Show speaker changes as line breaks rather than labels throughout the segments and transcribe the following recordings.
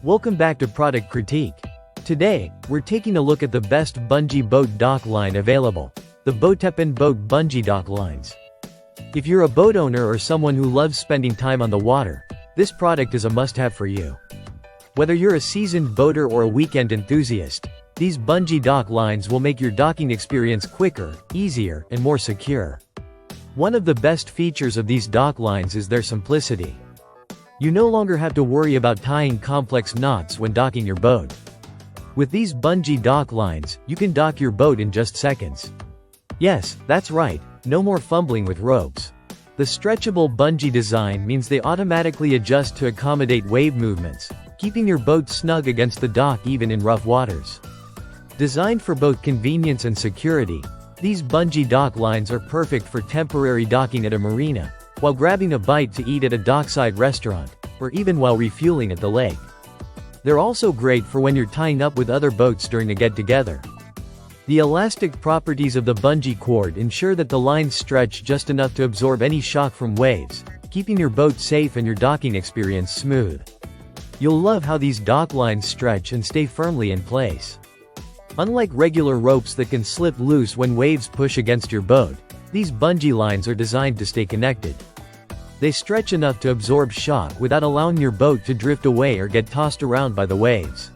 Welcome back to Product Critique. Today, we're taking a look at the best bungee boat dock line available, the Botepon boat bungee dock lines. If you're a boat owner or someone who loves spending time on the water, this product is a must-have for you. Whether you're a seasoned boater or a weekend enthusiast, these bungee dock lines will make your docking experience quicker, easier, and more secure. One of the best features of these dock lines is their simplicity. You no longer have to worry about tying complex knots when docking your boat. With these bungee dock lines, you can dock your boat in just seconds. Yes, that's right, no more fumbling with ropes. The stretchable bungee design means they automatically adjust to accommodate wave movements, keeping your boat snug against the dock even in rough waters. Designed for both convenience and security, these bungee dock lines are perfect for temporary docking at a marina, while grabbing a bite to eat at a dockside restaurant, or even while refueling at the lake. They're also great for when you're tying up with other boats during a get-together. The elastic properties of the bungee cord ensure that the lines stretch just enough to absorb any shock from waves, keeping your boat safe and your docking experience smooth. You'll love how these dock lines stretch and stay firmly in place. Unlike regular ropes that can slip loose when waves push against your boat, these bungee lines are designed to stay connected. They stretch enough to absorb shock without allowing your boat to drift away or get tossed around by the waves.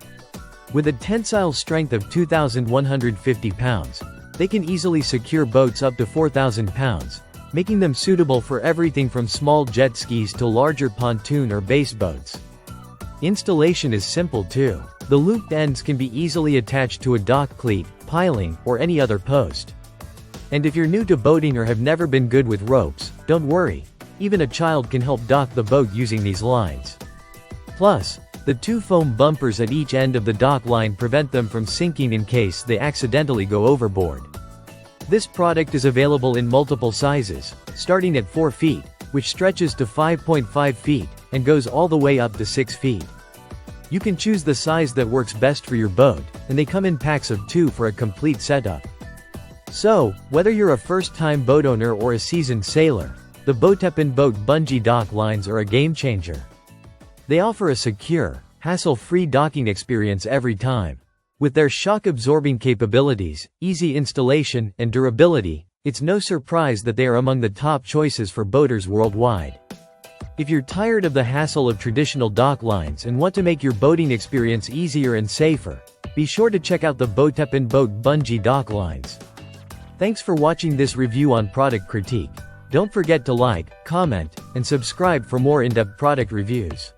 With a tensile strength of 2,150 pounds, they can easily secure boats up to 4,000 pounds, making them suitable for everything from small jet skis to larger pontoon or base boats. Installation is simple too. The looped ends can be easily attached to a dock cleat, piling, or any other post. And if you're new to boating or have never been good with ropes, don't worry. Even a child can help dock the boat using these lines. Plus, the two foam bumpers at each end of the dock line prevent them from sinking in case they accidentally go overboard. This product is available in multiple sizes, starting at 4 feet, which stretches to 5.5 feet, and goes all the way up to 6 feet. You can choose the size that works best for your boat, and they come in packs of 2 for a complete setup. So, whether you're a first-time boat owner or a seasoned sailor, the Botepon boat bungee dock lines are a game-changer. They offer a secure, hassle-free docking experience every time. With their shock-absorbing capabilities, easy installation, and durability, it's no surprise that they are among the top choices for boaters worldwide. If you're tired of the hassle of traditional dock lines and want to make your boating experience easier and safer, be sure to check out the Botepon boat bungee dock lines. Thanks for watching this review on Product Critique. Don't forget to like, comment, and subscribe for more in-depth product reviews.